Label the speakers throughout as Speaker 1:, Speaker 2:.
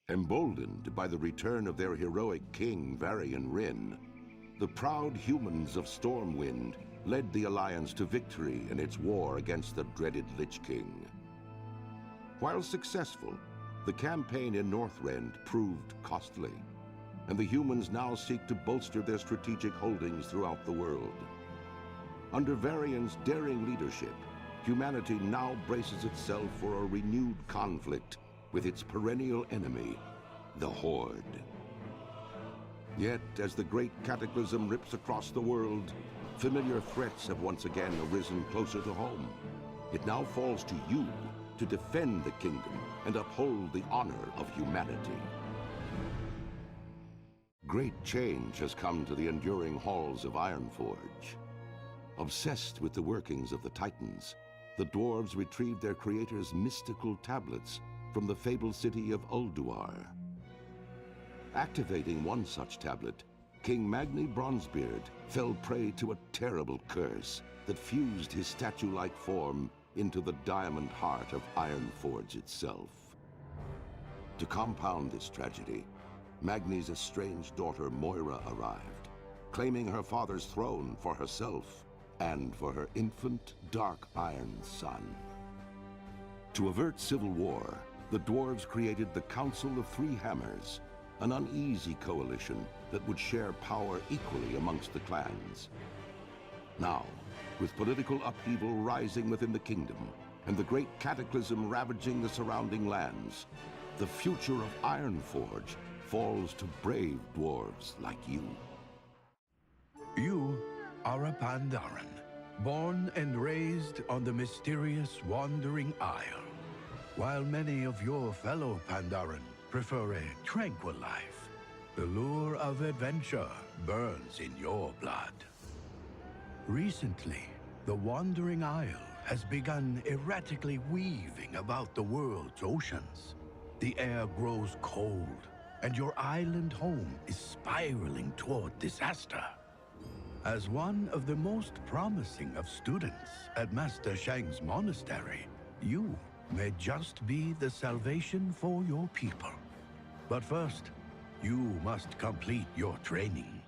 Speaker 1: Emboldened by the return of their heroic king, Varian Wrynn, the proud humans of Stormwind led the Alliance to victory in its war against the dreaded Lich King. While successful, the campaign in Northrend proved costly, and the humans now seek to bolster their strategic holdings throughout the world. Under Varian's daring leadership, humanity now braces itself for a renewed conflict with its perennial enemy, the Horde. Yet, as the great cataclysm rips across the world, familiar threats have once again arisen closer to home. It now falls to you to defend the kingdom and uphold the honor of humanity. Great change has come to the enduring halls of Ironforge. Obsessed with the workings of the Titans, the Dwarves retrieved their creator's mystical tablets from the fabled city of Ulduar. Activating one such tablet, King Magni Bronzebeard fell prey to a terrible curse that fused his statue-like form into the diamond heart of Ironforge itself. To compound this tragedy, Magni's estranged daughter Moira arrived, claiming her father's throne for herself and for her infant dark iron son. To avert civil war, the Dwarves created the Council of Three Hammers, an uneasy coalition that would share power equally amongst the clans. Now, with political upheaval rising within the kingdom and the great cataclysm ravaging the surrounding lands, the future of Ironforge falls to brave dwarves like you.
Speaker 2: You are a Pandaren, born and raised on the mysterious Wandering Isle, while many of your fellow Pandaren prefer a tranquil life. The lure of adventure burns in your blood. Recently, the Wandering Isle has begun erratically weaving about the world's oceans. The air grows cold, and your island home is spiraling toward disaster. As one of the most promising of students at Master Shang's monastery, you may just be the salvation for your people. But first, you must complete your training.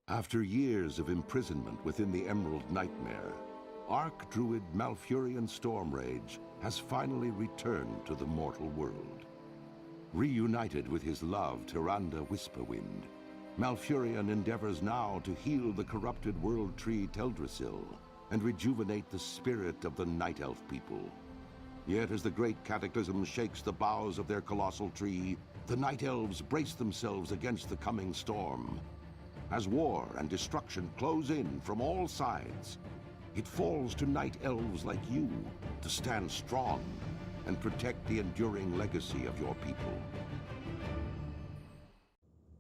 Speaker 1: After years of imprisonment within the Emerald Nightmare, Archdruid Malfurion Stormrage has finally returned to the mortal world. Reunited with his love, Tyrande Whisperwind, Malfurion endeavors now to heal the corrupted world tree Teldrassil and rejuvenate the spirit of the Night Elf people. Yet as the great cataclysm shakes the boughs of their colossal tree, the Night Elves brace themselves against the coming storm. As war and destruction close in from all sides, it falls to Night Elves like you to stand strong and protect the enduring legacy of your people.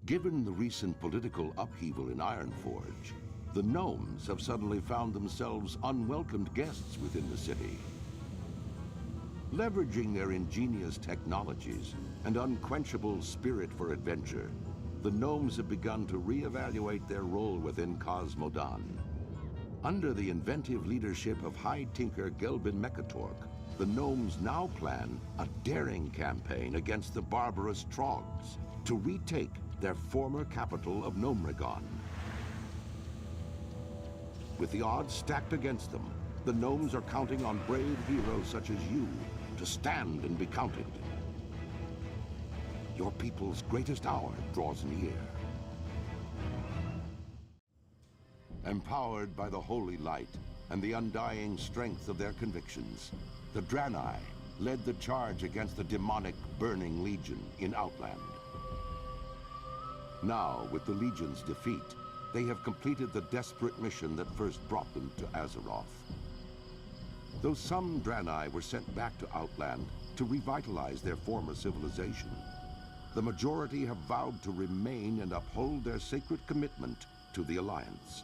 Speaker 1: Given the recent political upheaval in Ironforge, the Gnomes have suddenly found themselves unwelcomed guests within the city. Leveraging their ingenious technologies and unquenchable spirit for adventure, the Gnomes have begun to reevaluate their role within Cosmodan. Under the inventive leadership of High Tinker Gelbin Mechatork, the Gnomes now plan a daring campaign against the barbarous Trogs to retake their former capital of Gnomregon. With the odds stacked against them, the Gnomes are counting on brave heroes such as you to stand and be counted. Your people's greatest hour draws near. Empowered by the holy light and the undying strength of their convictions, the Draenei led the charge against the demonic Burning Legion in Outland. Now, with the Legion's defeat, they have completed the desperate mission that first brought them to Azeroth. Though some Draenei were sent back to Outland to revitalize their former civilization, the majority have vowed to remain and uphold their sacred commitment to the Alliance.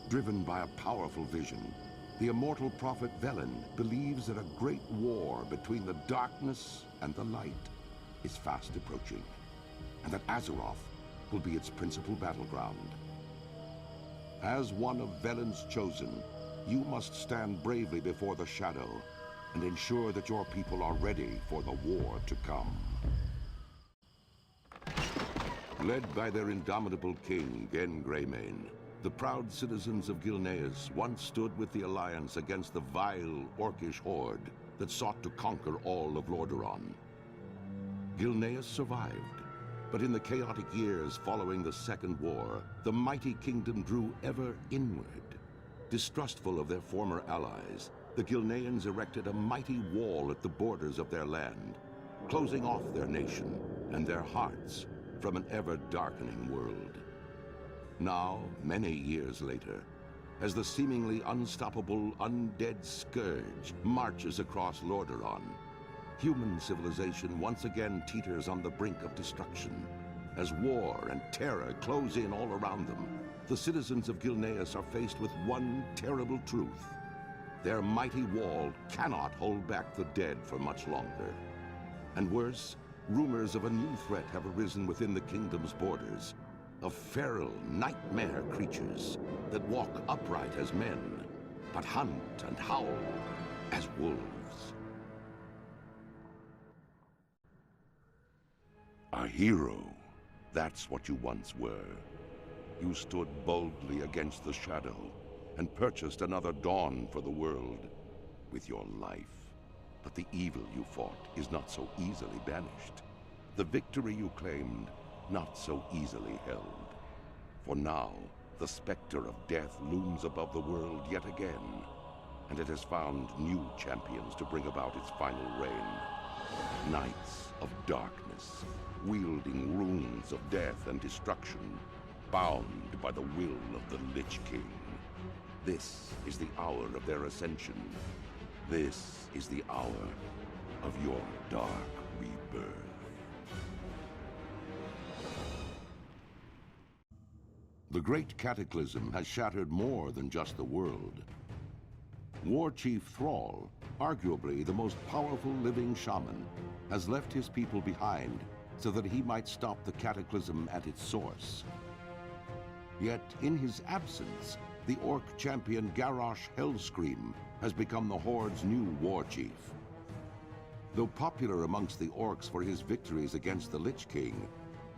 Speaker 1: Driven by a powerful vision, the immortal prophet Velen believes that a great war between the darkness and the light is fast approaching, and that Azeroth will be its principal battleground. As one of Velen's chosen, you must stand bravely before the shadow and ensure that your people are ready for the war to come. Led by their indomitable king, Genn Greymane, the proud citizens of Gilneas once stood with the Alliance against the vile, orcish horde that sought to conquer all of Lordaeron. Gilneas survived, but in the chaotic years following the Second War, the mighty kingdom drew ever inward. Distrustful of their former allies, the Gilneans erected a mighty wall at the borders of their land, closing off their nation and their hearts from an ever-darkening world. Now, many years later, as the seemingly unstoppable undead scourge marches across Lordaeron, human civilization once again teeters on the brink of destruction. As war and terror close in all around them, the citizens of Gilneas are faced with one terrible truth. Their mighty wall cannot hold back the dead for much longer. And worse, rumors of a new threat have arisen within the kingdom's borders, of feral nightmare creatures that walk upright as men, but hunt and howl as wolves. A hero, that's what you once were. You stood boldly against the shadow and purchased another dawn for the world with your life. But the evil you fought is not so easily banished. The victory you claimed, not so easily held. For now, the specter of death looms above the world yet again, and it has found new champions to bring about its final reign. Knights of darkness, wielding runes of death and destruction, bound by the will of the Lich King. This is the hour of their ascension. This is the hour of your dark rebirth. The Great Cataclysm has shattered more than just the world. War Chief Thrall, arguably the most powerful living shaman, has left his people behind so that he might stop the cataclysm at its source. Yet, in his absence, the Orc champion Garrosh Hellscream has become the Horde's new war chief. Though popular amongst the Orcs for his victories against the Lich King,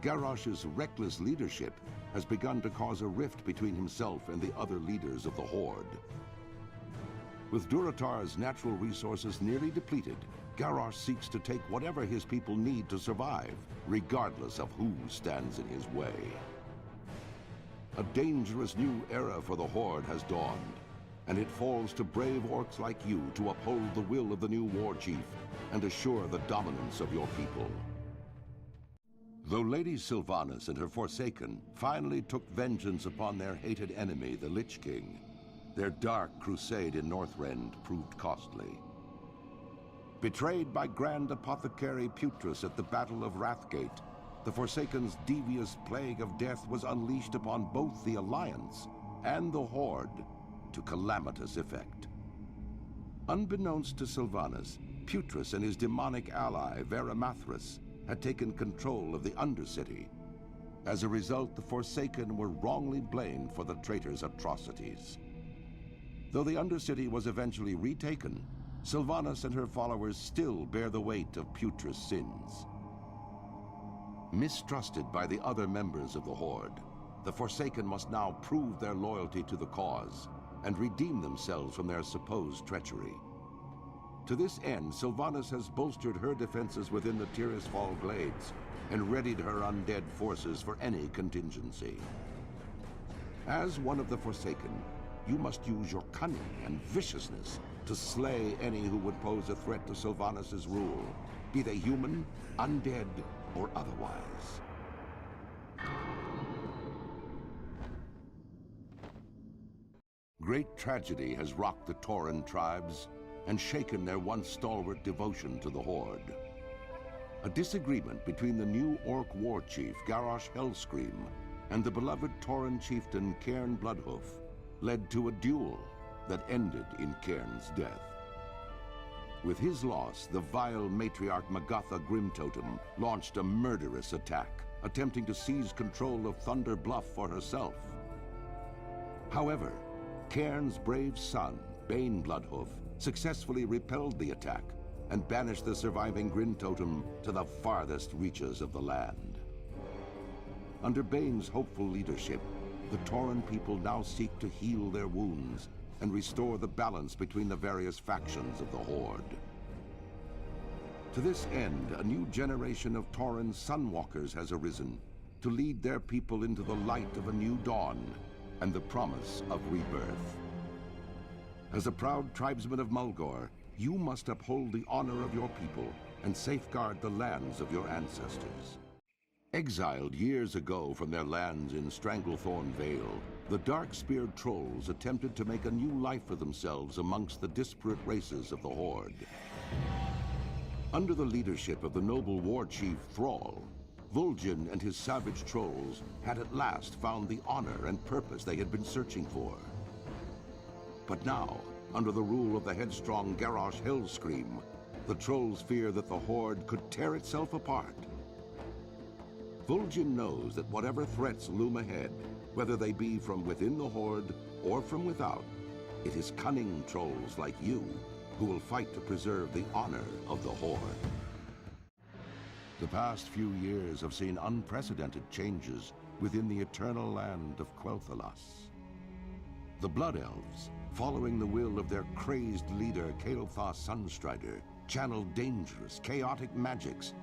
Speaker 1: Garrosh's reckless leadership has begun to cause a rift between himself and the other leaders of the Horde. With Durotar's natural resources nearly depleted, Garrosh seeks to take whatever his people need to survive, regardless of who stands in his way. A dangerous new era for the Horde has dawned, and it falls to brave orcs like you to uphold the will of the new war chief and assure the dominance of your people. Though Lady Sylvanas and her Forsaken finally took vengeance upon their hated enemy, the Lich King, their dark crusade in Northrend proved costly. Betrayed by Grand Apothecary Putrus at the Battle of Wrathgate, the Forsaken's devious plague of death was unleashed upon both the Alliance and the Horde to calamitous effect. Unbeknownst to Sylvanas, Putrus and his demonic ally, Veramathras, had taken control of the Undercity. As a result, the Forsaken were wrongly blamed for the traitor's atrocities. Though the Undercity was eventually retaken, Sylvanas and her followers still bear the weight of Putrus' sins. Mistrusted by the other members of the Horde, the Forsaken must now prove their loyalty to the cause and redeem themselves from their supposed treachery. To this end, Sylvanas has bolstered her defenses within the Tirisfal Glades and readied her undead forces for any contingency. As one of the Forsaken, you must use your cunning and viciousness to slay any who would pose a threat to Sylvanas' rule, be they human, undead, or otherwise. Great tragedy has rocked the Tauren tribes and shaken their once stalwart devotion to the Horde. A disagreement between the new Orc war chief, Garrosh Hellscream, and the beloved Tauren chieftain, Cairn Bloodhoof, led to a duel that ended in Cairn's death. With his loss, the vile matriarch Magatha Grimtotem launched a murderous attack, attempting to seize control of Thunder Bluff for herself. However, Cairn's brave son, Bane Bloodhoof, successfully repelled the attack and banished the surviving Grin Totem to the farthest reaches of the land. Under Bane's hopeful leadership, the Tauren people now seek to heal their wounds and restore the balance between the various factions of the Horde. To this end, a new generation of Tauren Sunwalkers has arisen to lead their people into the light of a new dawn and the promise of rebirth. As a proud tribesman of Mulgore, you must uphold the honor of your people and safeguard the lands of your ancestors. Exiled years ago from their lands in Stranglethorn Vale, the dark-speared trolls attempted to make a new life for themselves amongst the disparate races of the Horde. Under the leadership of the noble war chief Thrall, Vol'jin and his savage trolls had at last found the honor and purpose they had been searching for. But now, under the rule of the headstrong Garrosh Hellscream, the trolls fear that the Horde could tear itself apart. Vol'jin knows that whatever threats loom ahead, whether they be from within the Horde or from without, it is cunning trolls like you who will fight to preserve the honor of the Horde. The past few years have seen unprecedented changes within the eternal land of Quel'Thalas. The Blood Elves, following the will of their crazed leader Kael'thas Sunstrider, channeled dangerous, chaotic magics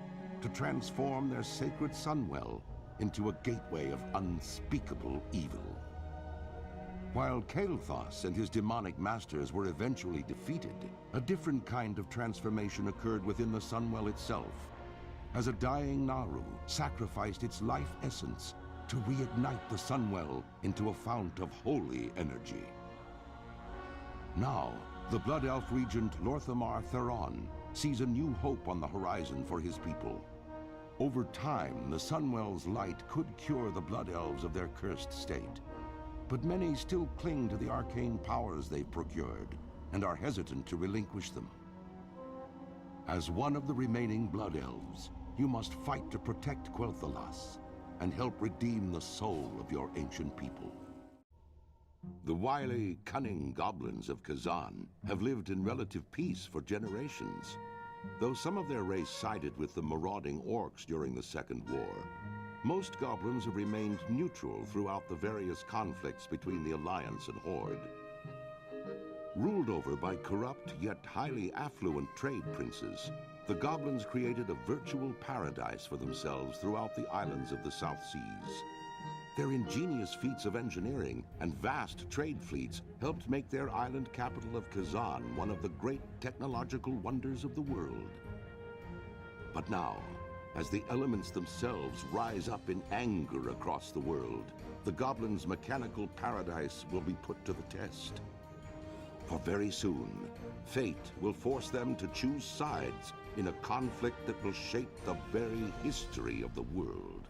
Speaker 1: to transform their sacred Sunwell into a gateway of unspeakable evil. While Kael'thas and his demonic masters were eventually defeated, a different kind of transformation occurred within the Sunwell itself, as a dying Naaru sacrificed its life essence to reignite the Sunwell into a fount of holy energy. Now, the Blood Elf regent Lor'themar Theron sees a new hope on the horizon for his people. Over time, the Sunwell's light could cure the Blood Elves of their cursed state, but many still cling to the arcane powers they've procured and are hesitant to relinquish them. As one of the remaining Blood Elves, you must fight to protect Quel'Thalas and help redeem the soul of your ancient people. The wily, cunning goblins of Kazan have lived in relative peace for generations. Though some of their race sided with the marauding orcs during the Second War, most goblins have remained neutral throughout the various conflicts between the Alliance and Horde. Ruled over by corrupt yet highly affluent trade princes, the goblins created a virtual paradise for themselves throughout the islands of the South Seas. Their ingenious feats of engineering and vast trade fleets helped make their island capital of Kazan one of the great technological wonders of the world. But now, as the elements themselves rise up in anger across the world, the goblins' mechanical paradise will be put to the test. For very soon, fate will force them to choose sides in a conflict that will shape the very history of the world.